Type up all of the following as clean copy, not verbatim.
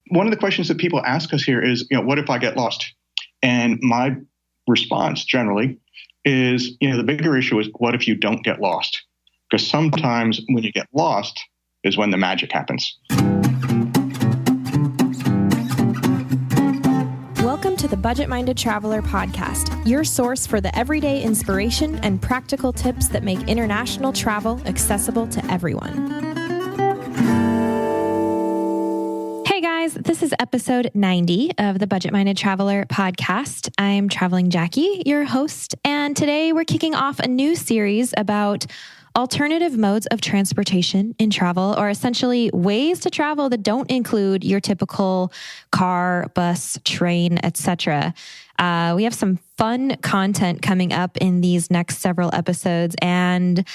one of the questions that people ask us here is, what if I get lost? And my response generally is, the bigger issue is, what if you don't get lost? Because sometimes when you get lost is when the magic happens. Welcome to the Budget-Minded Traveler podcast, your source for the everyday inspiration and practical tips that make international travel accessible to everyone. Hey guys, this is episode 90 of the Budget-Minded Traveler podcast. I'm Traveling Jackie, your host, and today we're kicking off a new series about alternative modes of transportation in travel, or essentially ways to travel that don't include your typical car, bus, train, etc. We have some fun content coming up in these next several episodes, and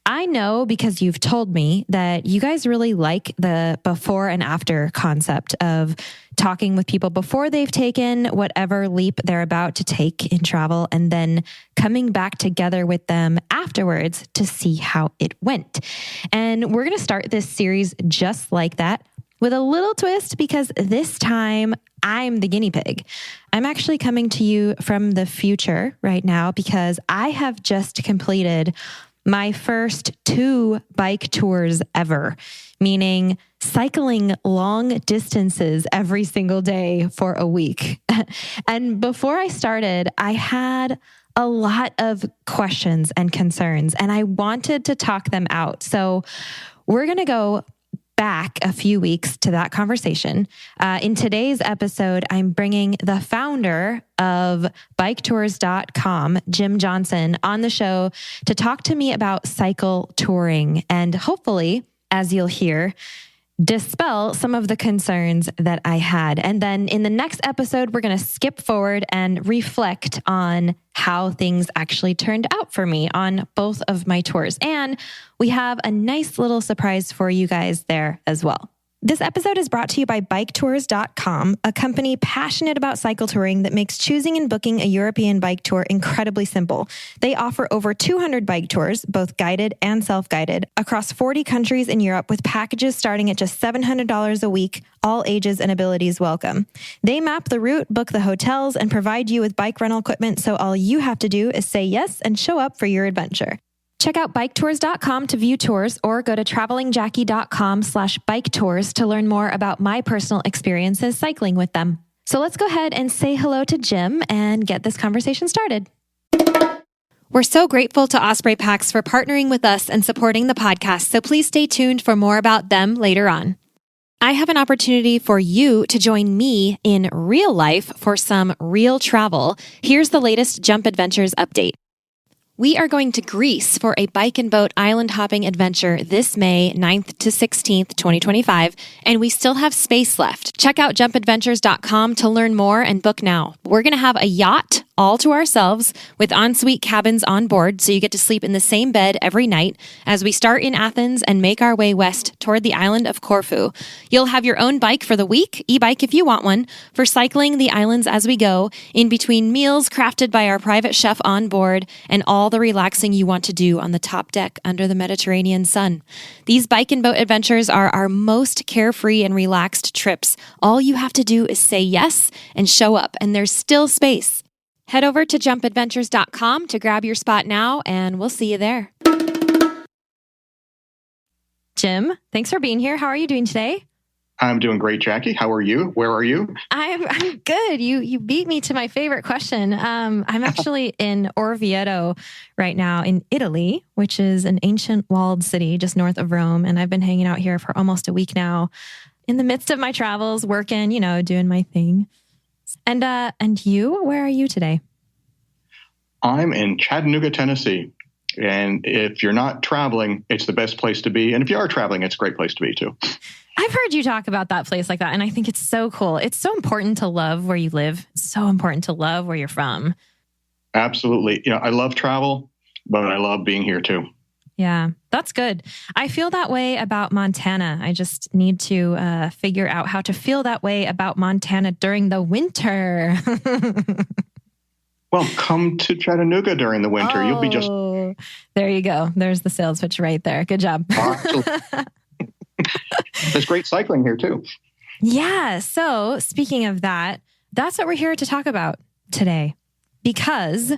I know because you've told me that you guys really like the before and after concept of talking with people before they've taken whatever leap they're about to take in travel and then coming back together with them afterwards to see how it went. And we're going to start this series just like that with a little twist because this time I'm the guinea pig. I'm actually coming to you from the future right now because I have just completed my first 2 bike tours ever, meaning cycling long distances every single day for a week. And before I started, I had a lot of questions and concerns, and I wanted to talk them out. So we're going to go back a few weeks to that conversation. In today's episode, I'm bringing the founder of biketours.com, Jim Johnson, on the show to talk to me about cycle touring and hopefully, as you'll hear, dispel some of the concerns that I had. And then in the next episode, we're going to skip forward and reflect on how things actually turned out for me on both of my tours. And we have a nice little surprise for you guys there as well. This episode is brought to you by biketours.com, a company passionate about cycle touring that makes choosing and booking a European bike tour incredibly simple. They offer over 200 bike tours, both guided and self-guided, across 40 countries in Europe with packages starting at just $700 a week, all ages and abilities welcome. They map the route, book the hotels, and provide you with bike rental equipment, so all you have to do is say yes and show up for your adventure. Check out biketours.com to view tours or go to travelingjackie.com/biketours to learn more about my personal experiences cycling with them. So let's go ahead and say hello to Jim and get this conversation started. We're so grateful to Osprey Packs for partnering with us and supporting the podcast, so please stay tuned for more about them later on. I have an opportunity for you to join me in real life for some real travel. Here's the latest Jump Adventures update. We are going to Greece for a bike and boat island hopping adventure this May 9th to 16th, 2025, and we still have space left. Check out jumpadventures.com to learn more and book now. We're going to have a yacht all to ourselves with ensuite cabins on board, so you get to sleep in the same bed every night as we start in Athens and make our way west toward the island of Corfu. You'll have your own bike for the week, e-bike if you want one, for cycling the islands as we go, in between meals crafted by our private chef on board, and all the relaxing you want to do on the top deck under the Mediterranean sun. These bike and boat adventures are our most carefree and relaxed trips. All you have to do is say yes and show up, and there's still space. Head over to jumpadventures.com to grab your spot now, and we'll see you there. Jim, thanks for being here. How are you doing today? I'm doing great, Jackie. How are you? Where are you? I'm good. You beat me to my favorite question. I'm actually in Orvieto right now in Italy, which is an ancient walled city just north of Rome. And I've been hanging out here for almost a week now in the midst of my travels, working, doing my thing. And you, where are you today? I'm in Chattanooga, Tennessee. And if you're not traveling, it's the best place to be. And if you are traveling, it's a great place to be too. I've heard you talk about that place like that, and I think it's so cool. It's so important to love where you live. It's so important to love where you're from. Absolutely. I love travel, but I love being here too. Yeah, that's good. I feel that way about Montana. I just need to figure out how to feel that way about Montana during the winter. Well, come to Chattanooga during the winter. You'll be just... There you go. There's the sales pitch right there. Good job. There's great cycling here too. Yeah. So speaking of that, that's what we're here to talk about today, because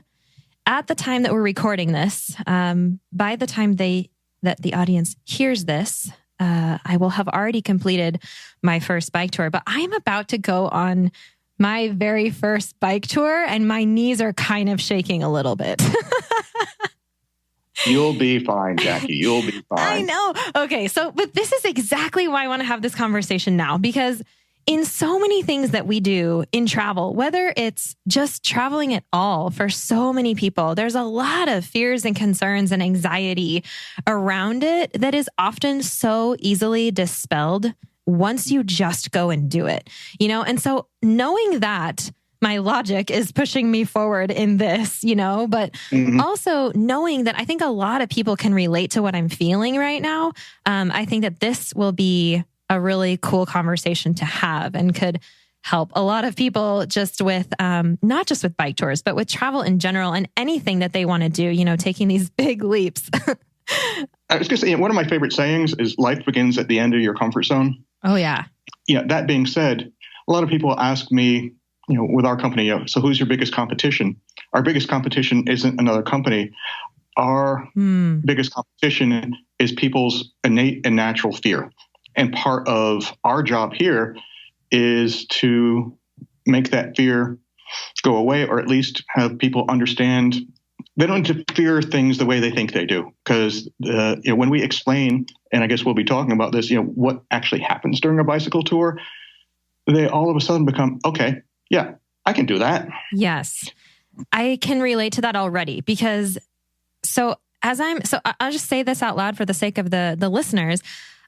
at the time that we're recording this, by the time that the audience hears this, I will have already completed my first bike tour, but I am about to go on my very first bike tour and my knees are kind of shaking a little bit. You'll be fine, Jackie. You'll be fine. I know. Okay. So, but this is exactly why I want to have this conversation now, because in so many things that we do in travel, whether it's just traveling at all, for so many people, there's a lot of fears and concerns and anxiety around it that is often so easily dispelled once you just go and do it, And so knowing that, my logic is pushing me forward in this, but also knowing that I think a lot of people can relate to what I'm feeling right now. I think that this will be a really cool conversation to have and could help a lot of people just with, not just with bike tours, but with travel in general and anything that they want to do, taking these big leaps. I was going to say, one of my favorite sayings is life begins at the end of your comfort zone. Oh, yeah. That being said, a lot of people ask me, with our company, so who's your biggest competition? Our biggest competition isn't another company. Our biggest competition is people's innate and natural fear. And part of our job here is to make that fear go away, or at least have people understand they don't have to fear things the way they think they do. Because when we explain, and I guess we'll be talking about this, what actually happens during a bicycle tour, they all of a sudden become, okay, yeah, I can do that. Yes, I can relate to that already, because I'll just say this out loud for the sake of the listeners.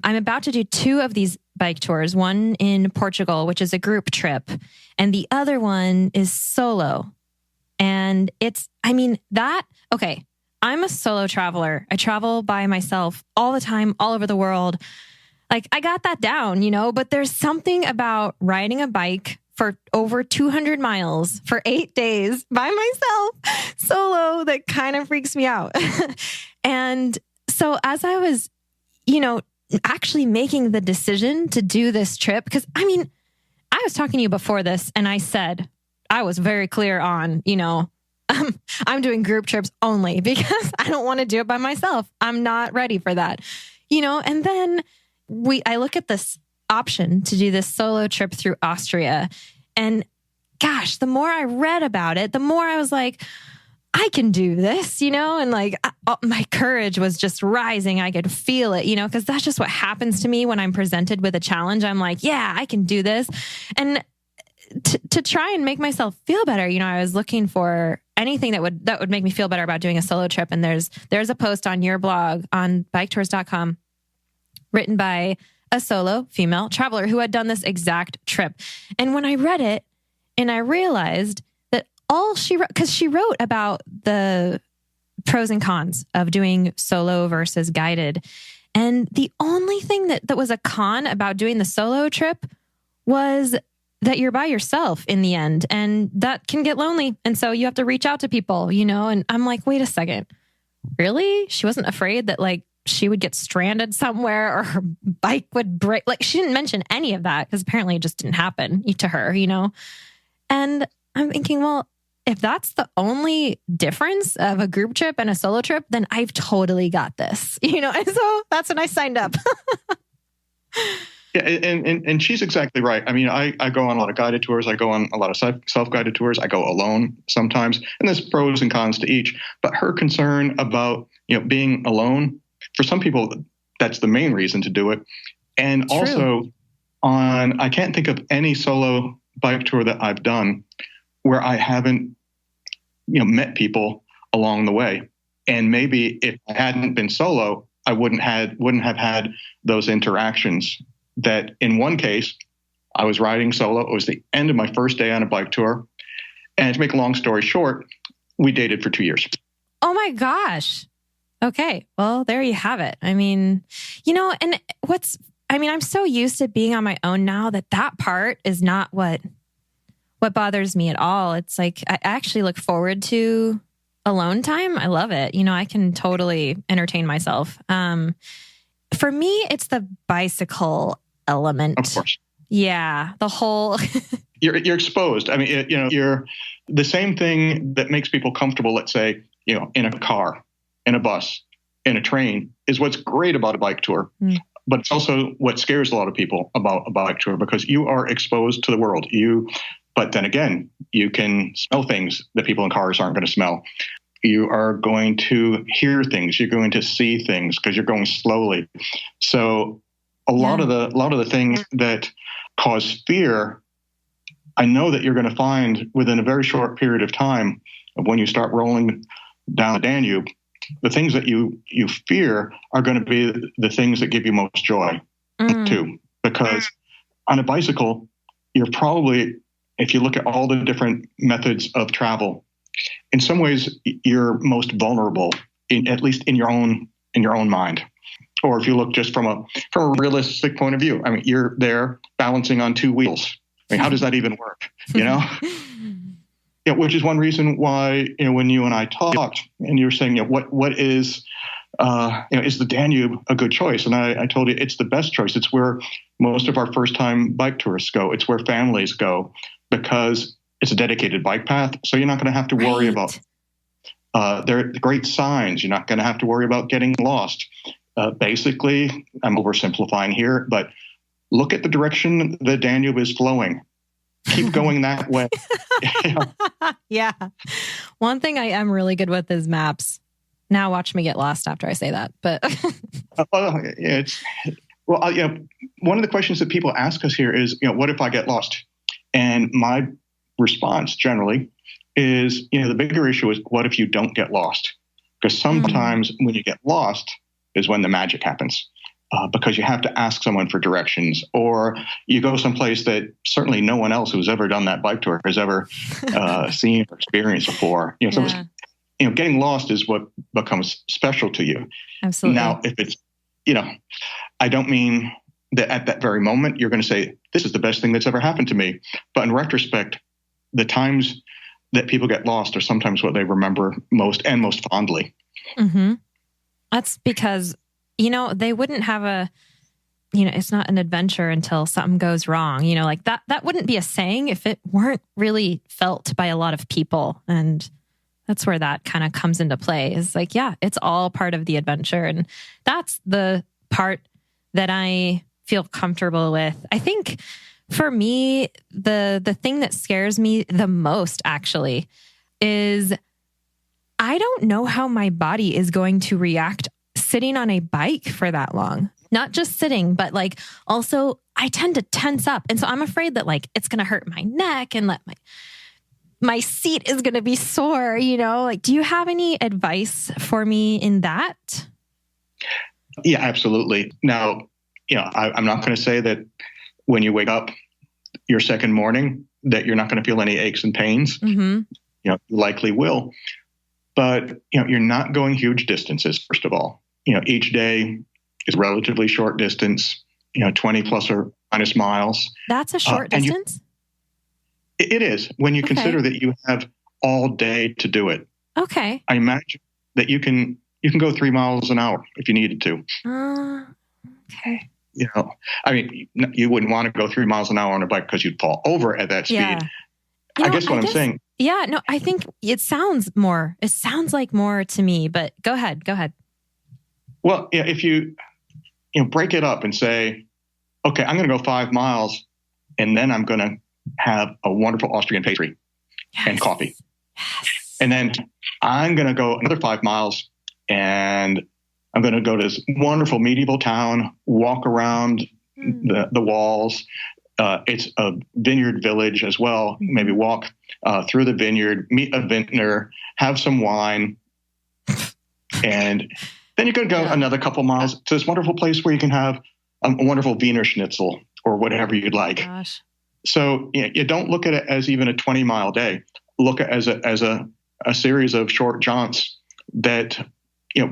I'm about to do 2 of these bike tours, one in Portugal, which is a group trip, and the other one is solo. And I'm a solo traveler. I travel by myself all the time, all over the world. Like, I got that down, but there's something about riding a bike for over 200 miles for 8 days by myself solo that kind of freaks me out. And so as I was, actually making the decision to do this trip, because I was talking to you before this and I said, I was very clear on, I'm doing group trips only because I don't want to do it by myself. I'm not ready for that, and then I look at this option to do this solo trip through Austria. And gosh, the more I read about it, the more I was like, I can do this, and my courage was just rising. I could feel it, because that's just what happens to me when I'm presented with a challenge. I'm like, yeah, I can do this. And to try and make myself feel better, I was looking for anything that would make me feel better about doing a solo trip. And there's a post on your blog on biketours.com written by a solo female traveler who had done this exact trip. And when I read it and I realized that all she wrote, because she wrote about the pros and cons of doing solo versus guided. And the only thing that was a con about doing the solo trip was that you're by yourself in the end, and that can get lonely. And so you have to reach out to people, and I'm like, wait a second, really? She wasn't afraid that she would get stranded somewhere or her bike would break. She didn't mention any of that because apparently it just didn't happen to her, And I'm thinking, well, if that's the only difference of a group trip and a solo trip, then I've totally got this, And so that's when I signed up. Yeah, and she's exactly right. I go on a lot of guided tours. I go on a lot of self-guided tours. I go alone sometimes, and there's pros and cons to each. But her concern about being alone, for some people, that's the main reason to do it. And True. Also, I can't think of any solo bike tour that I've done where I haven't met people along the way. And maybe if I hadn't been solo, I wouldn't have had those interactions. That in one case, I was riding solo. It was the end of my first day on a bike tour. And to make a long story short, we dated for 2 years. Oh my gosh. Okay. Well, there you have it. And I'm so used to being on my own now that part is not what bothers me at all. It's like, I actually look forward to alone time. I love it. I can totally entertain myself. For me, it's the bicycle element. Of course. Yeah, the whole. You're exposed. I mean, you're the same thing that makes people comfortable, let's say, in a car, in a bus, in a train, is what's great about a bike tour. But it's also what scares a lot of people about a bike tour, because you are exposed to the world. But then again, you can smell things that people in cars aren't going to smell. You are going to hear things. You're going to see things because you're going slowly. So a lot of the things that cause fear, I know that you're going to find within a very short period of time of when you start rolling down the Danube, the things that you fear are going to be the things that give you most joy too. Because on a bicycle, you're probably, if you look at all the different methods of travel, in some ways you're most vulnerable, at least in your own mind. Or if you look just from a realistic point of view, I mean, you're there balancing on two wheels. I mean, how does that even work? Which is one reason why, when you and I talked and you were saying, what is the Danube a good choice? And I told you it's the best choice. It's where most of our first time bike tourists go. It's where families go because it's a dedicated bike path. So you're not going to have to worry about, there are great signs. You're not going to have to worry about getting lost. Basically, I'm oversimplifying here, but look at the direction the Danube is flowing. Keep going that way. Yeah. One thing I am really good with is maps. Now watch me get lost after I say that. But one of the questions that people ask us here is, what if I get lost? And my response generally is, the bigger issue is what if you don't get lost? Because sometimes when you get lost is when the magic happens. Because you have to ask someone for directions, or you go someplace that certainly no one else who's ever done that bike tour has ever seen or experienced before. So getting lost is what becomes special to you. Absolutely. Now, if it's, I don't mean that at that very moment you're going to say, this is the best thing that's ever happened to me. But in retrospect, the times that people get lost are sometimes what they remember most and most fondly. Mm-hmm. That's because they wouldn't have it's not an adventure until something goes wrong. Like that wouldn't be a saying if it weren't really felt by a lot of people. And that's where that kind of comes into play is like, it's all part of the adventure. And that's the part that I feel comfortable with. I think for me, the thing that scares me the most actually is I don't know how my body is going to react sitting on a bike for that long. Not just sitting, but also I tend to tense up. And so I'm afraid that it's going to hurt my neck and my seat is going to be sore, do you have any advice for me in that? Yeah, absolutely. Now, I'm not going to say that when you wake up your second morning that you're not going to feel any aches and pains. Mm-hmm. You likely will, but you're not going huge distances. First of all, each day is relatively short distance, 20 plus or minus miles. That's a short distance? It is when you consider that you have all day to do it. Okay. I imagine that you can go 3 miles an hour if you needed to. Okay. I mean, you wouldn't want to go 3 miles an hour on a bike because you'd fall over at that speed. Yeah. I guess I'm saying. Yeah, no, I think it sounds like more to me, but go ahead. Well, if you break it up and say, okay, I'm going to go 5 miles and then I'm going to have a wonderful Austrian pastry and coffee. Yes. And then I'm going to go another 5 miles and I'm going to go to this wonderful medieval town, walk around the walls. It's a vineyard village as well. Maybe walk through the vineyard, meet a vintner, have some wine, and then you could go another couple miles to this wonderful place where you can have a wonderful Wiener Schnitzel or whatever you'd like. Gosh. So you don't look at it as even a 20-mile day. Look at it as a series of short jaunts that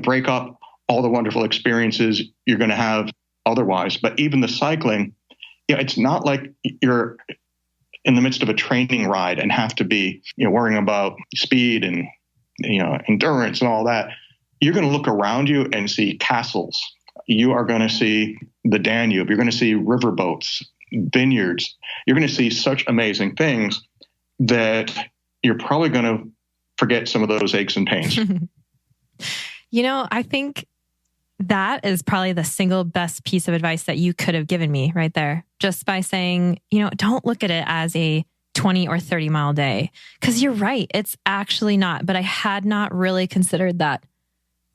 break up all the wonderful experiences you're going to have otherwise. But even the cycling, it's not like you're in the midst of a training ride and have to be worrying about speed and endurance and all that. You're going to look around you and see castles. You are going to see the Danube. You're going to see riverboats, vineyards. You're going to see such amazing things that you're probably going to forget some of those aches and pains. I think that is probably the single best piece of advice that you could have given me right there. Just by saying, don't look at it as a 20 or 30 mile day. Because you're right. It's actually not. But I had not really considered that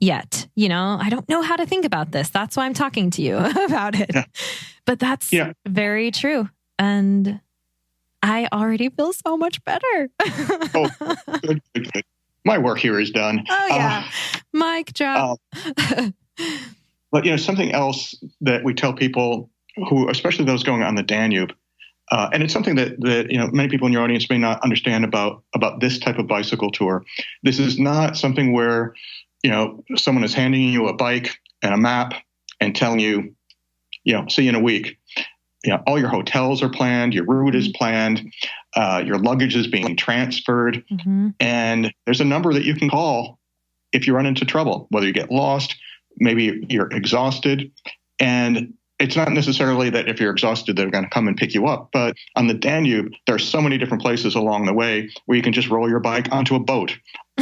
yet. I don't know how to think about this. That's why I'm talking to you about it. Yeah. But that's very true. And I already feel so much better. Oh, good. My work here is done. Oh, yeah. Mic drop. But, something else that we tell people who, especially those going on the Danube, and it's something that many people in your audience may not understand about this type of bicycle tour. This is not something where, someone is handing you a bike and a map and telling you, see you in a week. All your hotels are planned, your route is planned, your luggage is being transferred, and there's a number that you can call if you run into trouble, whether you get lost, maybe you're exhausted, and it's not necessarily that if you're exhausted, they're going to come and pick you up. But on the Danube, there are so many different places along the way where you can just roll your bike onto a boat,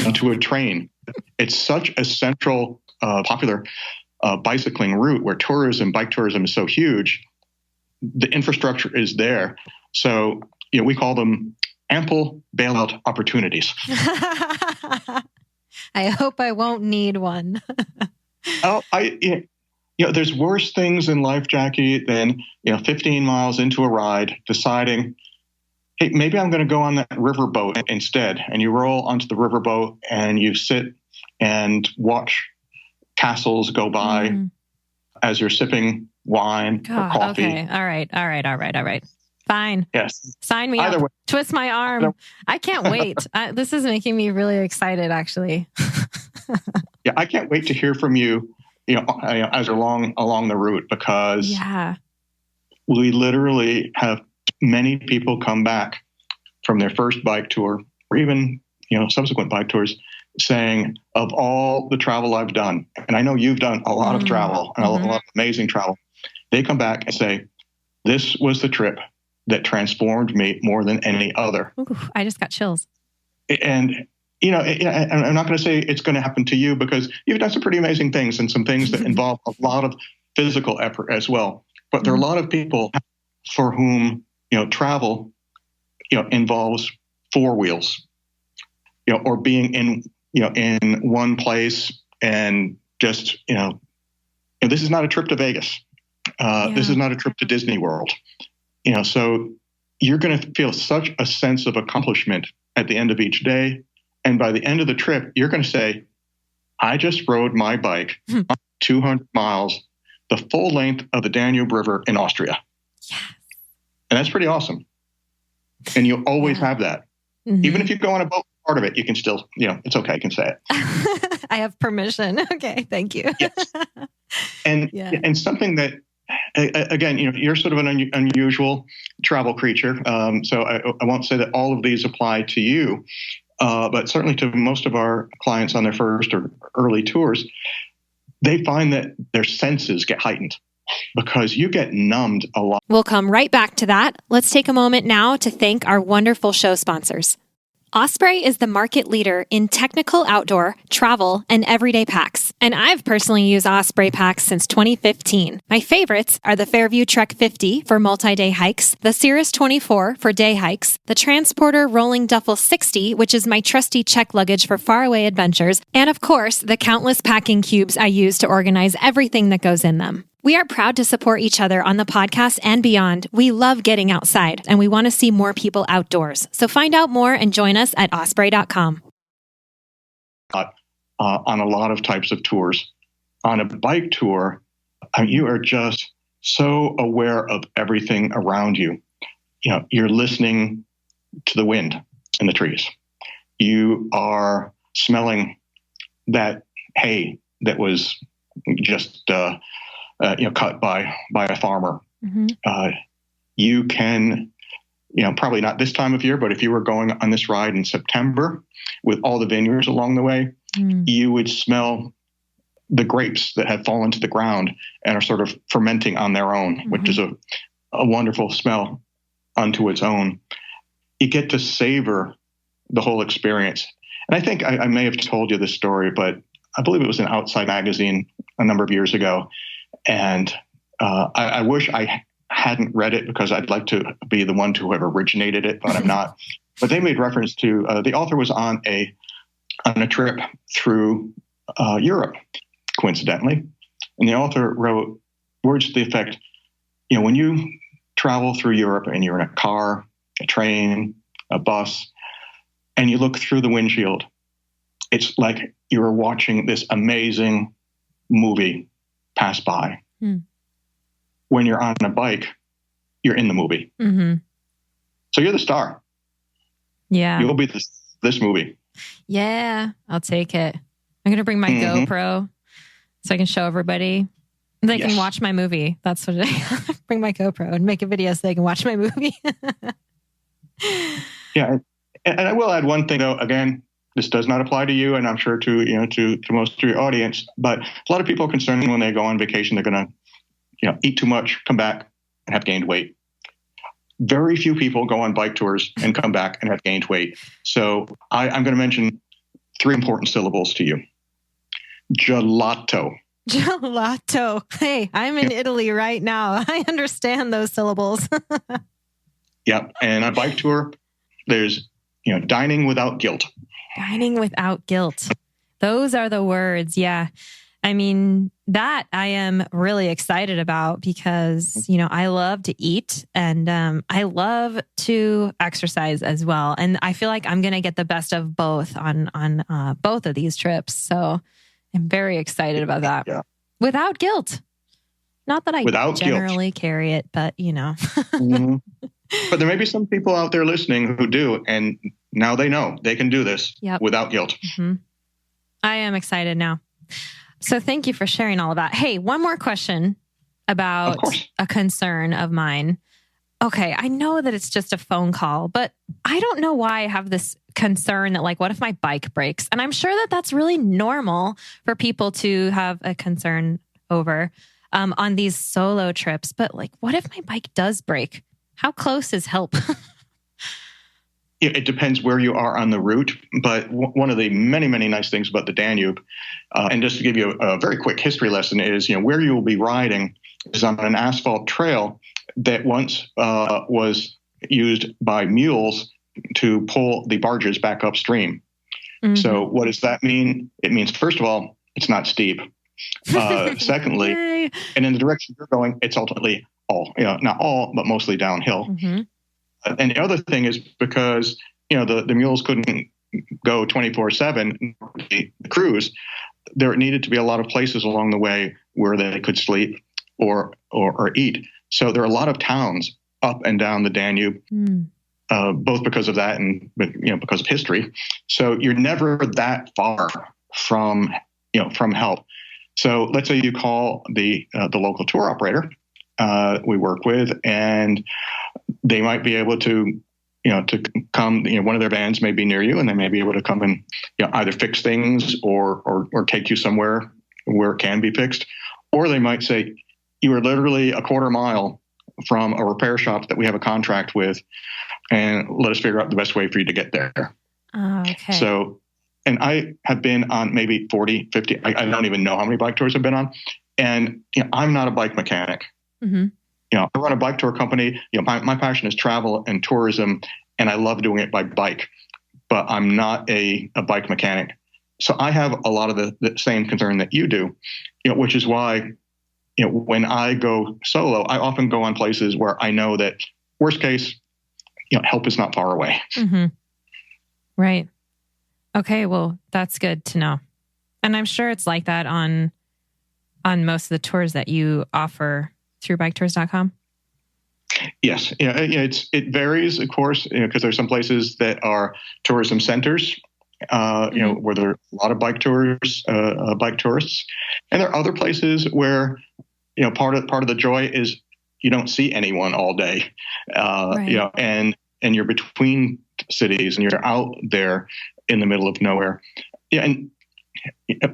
onto a train. It's such a central, popular bicycling route where bike tourism is so huge. The infrastructure is there. So, we call them ample bailout opportunities. I hope I won't need one. There's worse things in life, Jackie, than 15 miles into a ride, deciding, hey, maybe I'm going to go on that riverboat instead. And you roll onto the riverboat and you sit and watch castles go by as you're sipping wine or coffee. Okay, all right. Fine. Yes. Sign me up. Twist my arm. I can't wait. This is making me really excited, actually. Yeah, I can't wait to hear from you. As along the route, because we literally have many people come back from their first bike tour or even, subsequent bike tours saying, of all the travel I've done, and I know you've done a lot of travel and a lot of amazing travel, they come back and say, this was the trip that transformed me more than any other. Ooh, I just got chills. And I'm not going to say it's going to happen to you because you've done some pretty amazing things and some things that involve a lot of physical effort as well. But there are a lot of people for whom, travel, involves four wheels, or being in one place and just, this is not a trip to Vegas. This is not a trip to Disney World. So you're going to feel such a sense of accomplishment at the end of each day. And by the end of the trip, you're going to say, I just rode my bike 200 miles, the full length of the Danube River in Austria. Yes. And that's pretty awesome. And you'll always have that. Even if you go on a boat, part of it, you can still, it's okay. I can say it. I have permission. Okay. Thank you. Yes. And something that, again, you're sort of an unusual travel creature. So I won't say that all of these apply to you. But certainly to most of our clients on their first or early tours, they find that their senses get heightened because you get numbed a lot. We'll come right back to that. Let's take a moment now to thank our wonderful show sponsors. Osprey is the market leader in technical outdoor, travel, and everyday packs. And I've personally used Osprey packs since 2015. My favorites are the Fairview Trek 50 for multi-day hikes, the Cirrus 24 for day hikes, the Transporter Rolling Duffel 60, which is my trusty check luggage for faraway adventures, and of course, the countless packing cubes I use to organize everything that goes in them. We are proud to support each other on the podcast and beyond. We love getting outside, and we want to see more people outdoors. So find out more and join us at osprey.com. On a lot of types of tours. On a bike tour, you are just so aware of everything around you. You're listening to the wind in the trees. You are smelling that hay that was just cut by a farmer. You can, probably not this time of year, but if you were going on this ride in September with all the vineyards along the way, you would smell the grapes that have fallen to the ground and are sort of fermenting on their own, which is a a wonderful smell unto its own. You get to savor the whole experience. And I think I may have told you this story, but I believe it was in Outside Magazine a number of years ago. And I wish I hadn't read it because I'd like to be the one to have originated it, but I'm not. But they made reference to the author was on a trip through Europe, coincidentally. And the author wrote words to the effect, when you travel through Europe and you're in a car, a train, a bus, and you look through the windshield, it's like you're watching this amazing movie pass by. When you're on a bike, you're in the movie. Mm-hmm. So you're the star. Yeah. You'll be this movie. Yeah, I'll take it. I'm going to bring my GoPro so I can show everybody. They can watch my movie. That's what I bring my GoPro and make a video so they can watch my movie. Yeah. And I will add one thing, though. Again, this does not apply to you, and I'm sure to most of your audience. But a lot of people are concerned when they go on vacation, they're going to eat too much, come back, and have gained weight. Very few people go on bike tours and come back and have gained weight. So I'm going to mention 3 important syllables to you. Gelato. Gelato. Hey, I'm in Italy right now. I understand those syllables. Yep. And on a bike tour, there's, dining without guilt. Dining without guilt. Those are the words. Yeah. I mean, that I am really excited about because, I love to eat and I love to exercise as well. And I feel like I'm going to get the best of both on both of these trips. So I'm very excited about that. Yeah. Without guilt. Not that I generally carry it, but Mm-hmm. But there may be some people out there listening who do. And now they know they can do this without guilt. Mm-hmm. I am excited now. So thank you for sharing all of that. Hey, one more question about a concern of mine. Okay, I know that it's just a phone call, but I don't know why I have this concern that what if my bike breaks? And I'm sure that that's really normal for people to have a concern over on these solo trips. But what if my bike does break? How close is help? It depends where you are on the route, but one of the many, many nice things about the Danube, and just to give you a very quick history lesson, is where you will be riding is on an asphalt trail that once was used by mules to pull the barges back upstream. Mm-hmm. So what does that mean? It means, first of all, it's not steep. Secondly, and in the direction you're going, it's ultimately not all, but mostly downhill. Mm-hmm. And the other thing is because, the mules couldn't go 24/7, the cruise, there needed to be a lot of places along the way where they could sleep or eat. So there are a lot of towns up and down the Danube, both because of that and, because of history. So you're never that far from help. So let's say you call the local tour operator we work with, and they might be able to come, one of their vans may be near you and they may be able to come and, either fix things or take you somewhere where it can be fixed. Or they might say, you are literally a quarter mile from a repair shop that we have a contract with, and let us figure out the best way for you to get there. Okay. So, and I have been on maybe 40, 50, I don't even know how many bike tours I've been on. And, I'm not a bike mechanic. Mm-hmm. I run a bike tour company. My passion is travel and tourism, and I love doing it by bike, but I'm not a bike mechanic. So I have a lot of the same concern that you do, which is why, when I go solo, I often go on places where I know that worst case, help is not far away. Mm-hmm. Right. Okay. Well, that's good to know. And I'm sure it's like that on most of the tours that you offer through biketours.com? Yes. It varies, of course, because there's some places that are tourism centers, where there are a lot of bike tourists. And there are other places where, part of the joy is you don't see anyone all day, right. And you're between cities and you're out there in the middle of nowhere. Yeah. And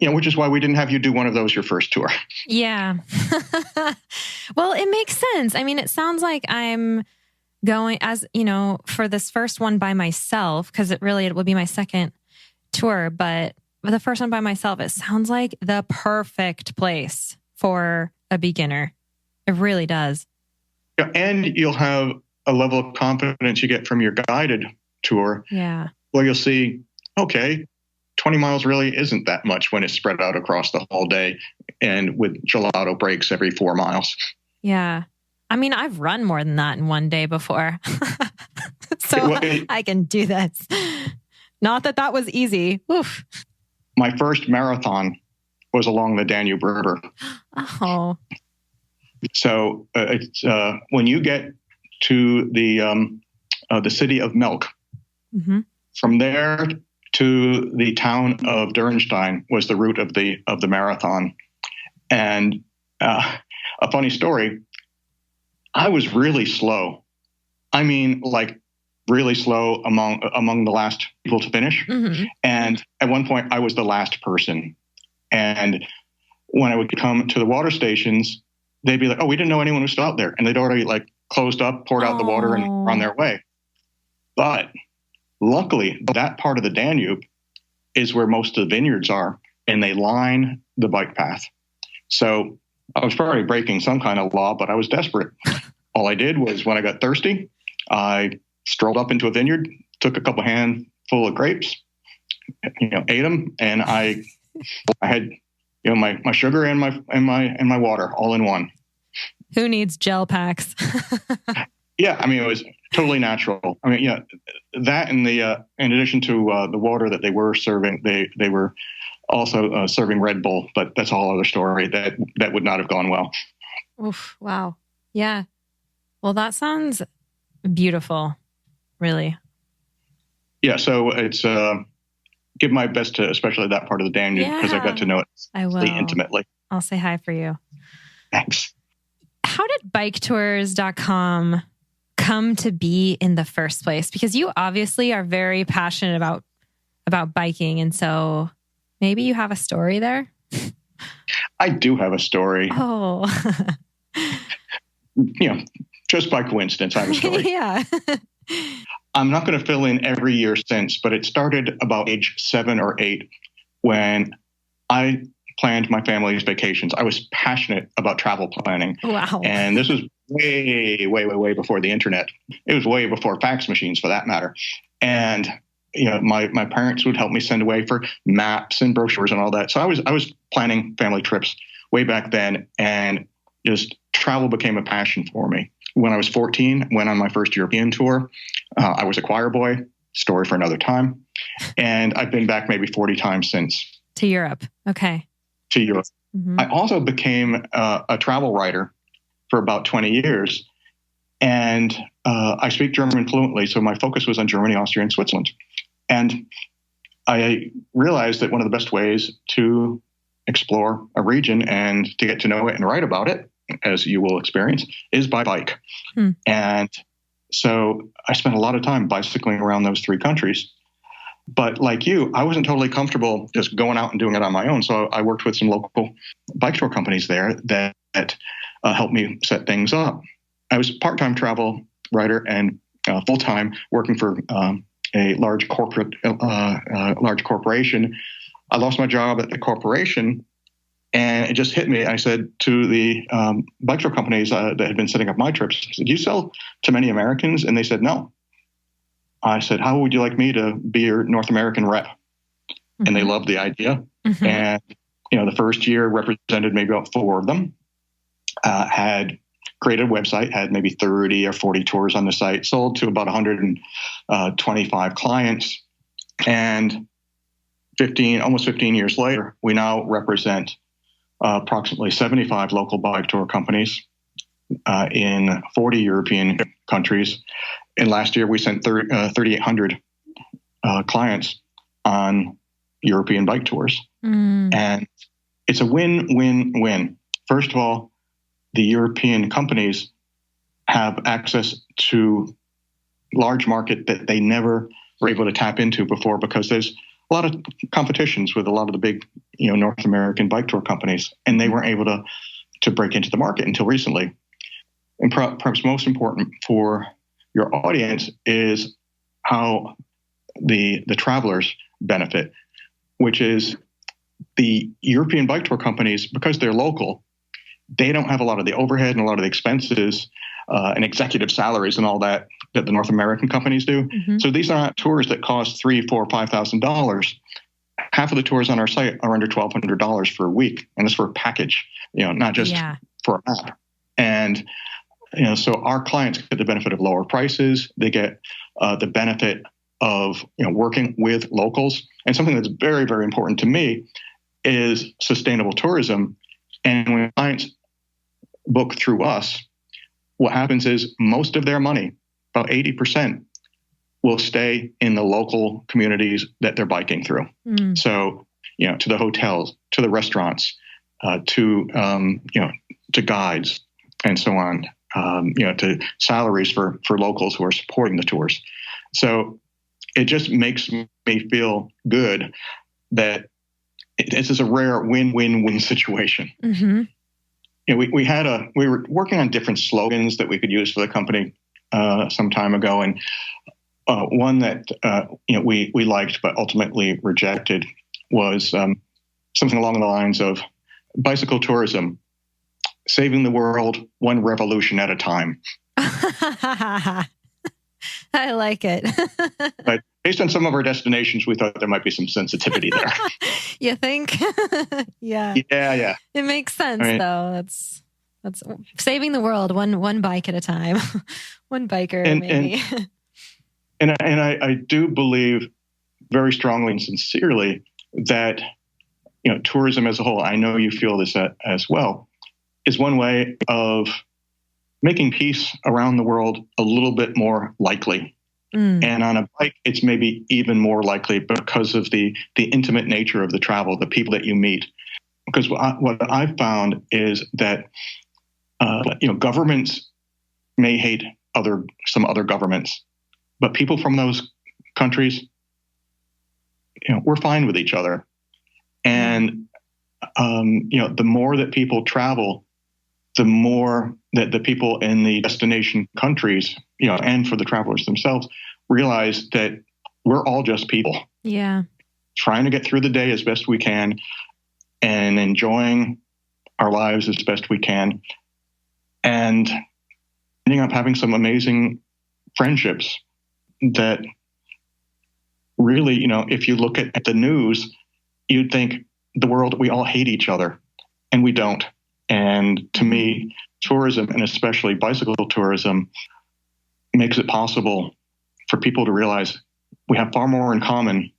which is why we didn't have you do one of those your first tour. Yeah. Well, it makes sense. I mean, it sounds like I'm going as, for this first one by myself, because it will be my second tour, but for the first one by myself, it sounds like the perfect place for a beginner. It really does. Yeah, and you'll have a level of confidence you get from your guided tour. Yeah. Well, you'll see, okay, 20 miles really isn't that much when it's spread out across the whole day and with gelato breaks every 4 miles. Yeah. I mean, I've run more than that in one day before. So I can do this. Not that was easy. Oof. My first marathon was along the Danube River. Oh. So it's when you get to the city of Milk, mm-hmm. from there to the town of Dürnstein was the route of the marathon. And a funny story, I was really slow. I mean, like really slow among the last people to finish. Mm-hmm. And at one point I was the last person. And when I would come to the water stations, they'd be like, oh, we didn't know anyone was still out there. And they'd already like closed up, poured out the water and were on their way. But luckily, that part of the Danube is where most of the vineyards are, and they line the bike path. So I was probably breaking some kind of law, but I was desperate. All I did was when I got thirsty, I strolled up into a vineyard, took a couple handful of grapes, ate them, and I had my sugar and my water all in one. Who needs gel packs? Yeah, I mean, it was totally natural. I mean, yeah, that and in addition to the water that they were serving, they were also serving Red Bull, but that's a whole other story. That would not have gone well. Oof! Wow. Yeah. Well, that sounds beautiful. Really. Yeah. So it's give my best to especially that part of the Danube because I got to know it really intimately. I'll say hi for you. Thanks. How did biketours.com come to be in the first place? Because you obviously are very passionate about biking. And so maybe you have a story there. I do have a story. Oh, just by coincidence, I have a story. Yeah. I'm not going to fill in every year since, but it started about age 7 or 8 when I planned my family's vacations. I was passionate about travel planning. Wow. And this was way, way, way, way before the internet. It was way before fax machines for that matter. And, my parents would help me send away for maps and brochures and all that. So I was planning family trips way back then, and just travel became a passion for me. When I was 14, went on my first European tour. I was a choir boy, story for another time. And I've been back maybe 40 times since. To Europe. Okay. To Europe. Mm-hmm. I also became a travel writer for about 20 years. And I speak German fluently. So my focus was on Germany, Austria, and Switzerland. And I realized that one of the best ways to explore a region and to get to know it and write about it, as you will experience, is by bike. And so I spent a lot of time bicycling around those 3 countries. But like you, I wasn't totally comfortable just going out and doing it on my own. So I worked with some local bike tour companies there that helped me set things up. I was a part-time travel writer and full-time working for a large corporation. I lost my job at the corporation, and it just hit me. I said to the bike tour companies that had been setting up my trips, I said, "Do you sell to many Americans?" And they said, "No." I said, "How would you like me to be your North American rep?" Mm-hmm. And they loved the idea. Mm-hmm. And, the first year represented maybe about 4 of them, had created a website, had maybe 30 or 40 tours on the site, sold to about 125 clients. And almost 15 years later, we now represent approximately 75 local bike tour companies in 40 European countries. And last year, we sent 3,800 clients on European bike tours. And it's a win-win-win. First of all, the European companies have access to large market that they never were able to tap into before, because there's a lot of competitions with a lot of the big, North American bike tour companies, and they weren't able to break into the market until recently. And perhaps most important for your audience is how the travelers benefit, which is the European bike tour companies, because they're local, they don't have a lot of the overhead and a lot of the expenses and executive salaries and all that the North American companies do. Mm-hmm. So these are not tours that cost $3,000, $4,000, $5,000. Half of the tours on our site are under $1,200 for a week, and it's for a package, not just for a map. And so our clients get the benefit of lower prices. They get the benefit of working with locals. And something that's very, very important to me is sustainable tourism. And when clients book through us, what happens is most of their money, about 80%, will stay in the local communities that they're biking through. Mm. So, to the hotels, to the restaurants, to guides, and so on. To salaries for locals who are supporting the tours. So it just makes me feel good that this is a rare win-win-win situation. Mm-hmm. We were working on different slogans that we could use for the company some time ago, and one that we liked but ultimately rejected was something along the lines of bicycle tourism. Saving the world one revolution at a time. I like it. But based on some of our destinations, we thought there might be some sensitivity there. You think? Yeah. Yeah. It makes sense, though. That's saving the world one bike at a time. One biker, maybe. And I do believe very strongly and sincerely that tourism as a whole, I know you feel this as well, is one way of making peace around the world a little bit more likely. Mm. And on a bike, it's maybe even more likely because of the intimate nature of the travel, the people that you meet. Because what I've found is that governments may hate some other governments, but people from those countries, we're fine with each other. And the more that people travel, the more that the people in the destination countries, and for the travelers themselves, realize that we're all just people. Yeah. Trying to get through the day as best we can and enjoying our lives as best we can. And ending up having some amazing friendships that really, if you look at the news, you'd think the world, we all hate each other, and we don't. And to me, tourism, and especially bicycle tourism, makes it possible for people to realize we have far more in common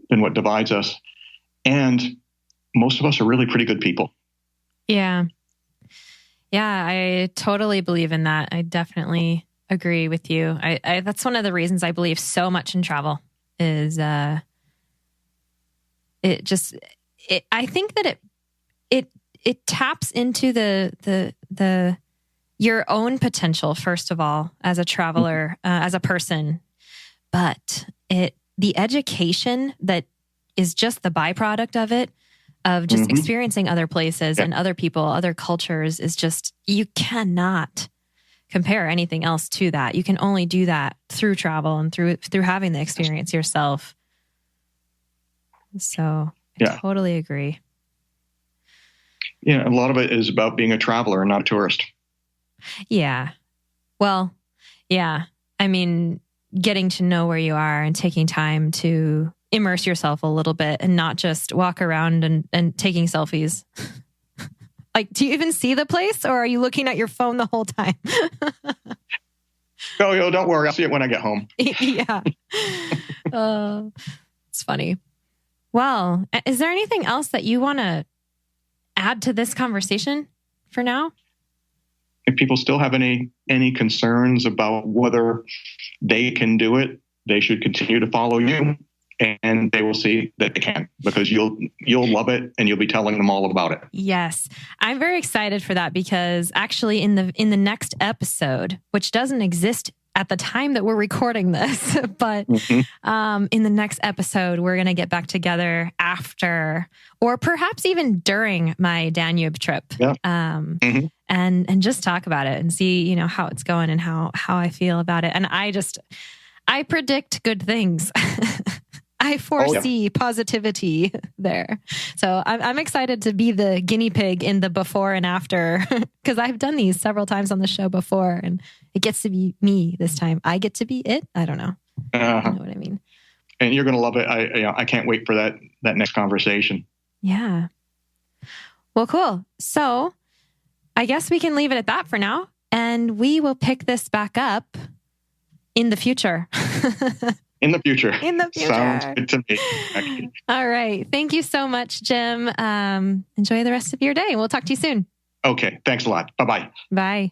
than what divides us. And most of us are really pretty good people. Yeah. Yeah, I totally believe in that. I definitely agree with you. I that's one of the reasons I believe so much in travel is I think that it taps into the your own potential, first of all, as a traveler, as a person, but the education that is just the byproduct of it, of just experiencing other places and other people, other cultures, is just, you cannot compare anything else to that. You can only do that through travel and through having the experience yourself. So I totally agree. Yeah, a lot of it is about being a traveler and not a tourist. Yeah. Well, yeah. I mean, getting to know where you are and taking time to immerse yourself a little bit and not just walk around and taking selfies. Like, do you even see the place, or are you looking at your phone the whole time? Oh, don't worry. I'll see it when I get home. Yeah. It's funny. Well, is there anything else that you want to add to this conversation for now? If people still have any concerns about whether they can do it, they should continue to follow you, and they will see that they can, because you'll love it and you'll be telling them all about it. Yes. I'm very excited for that, because actually in the next episode, which doesn't exist at the time that we're recording this, but in the next episode, we're going to get back together after, or perhaps even during my Danube trip, and just talk about it and see, how it's going and how I feel about it. And I predict good things. I foresee positivity there. So I'm excited to be the guinea pig in the before and after, because I've done these several times on the show before, and it gets to be me this time. I get to be it. I don't know. You know what I mean? And you're going to love it. I can't wait for that next conversation. Yeah. Well, cool. So I guess we can leave it at that for now, and we will pick this back up in the future. In the future. Sounds good to me. All right. Thank you so much, Jim. Enjoy the rest of your day. We'll talk to you soon. Okay. Thanks a lot. Bye-bye. Bye.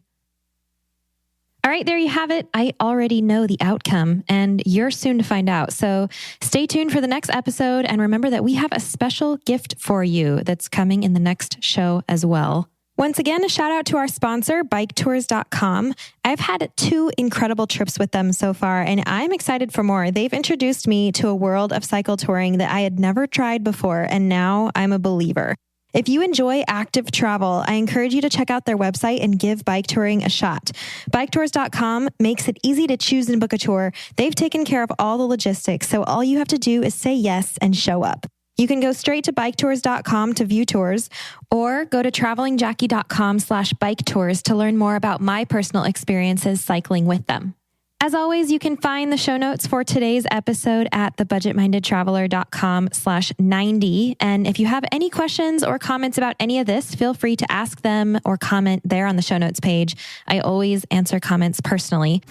All right. There you have it. I already know the outcome, and you're soon to find out. So stay tuned for the next episode. And remember that we have a special gift for you that's coming in the next show as well. Once again, a shout out to our sponsor, biketours.com. I've had 2 incredible trips with them so far, and I'm excited for more. They've introduced me to a world of cycle touring that I had never tried before, and now I'm a believer. If you enjoy active travel, I encourage you to check out their website and give bike touring a shot. Biketours.com makes it easy to choose and book a tour. They've taken care of all the logistics, so all you have to do is say yes and show up. You can go straight to biketours.com to view tours, or go to travelingjackie.com/bike tours to learn more about my personal experiences cycling with them. As always, you can find the show notes for today's episode at thebudgetmindedtraveler.com/90. And if you have any questions or comments about any of this, feel free to ask them or comment there on the show notes page. I always answer comments personally.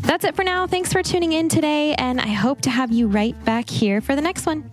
That's it for now. Thanks for tuning in today, and I hope to have you right back here for the next one.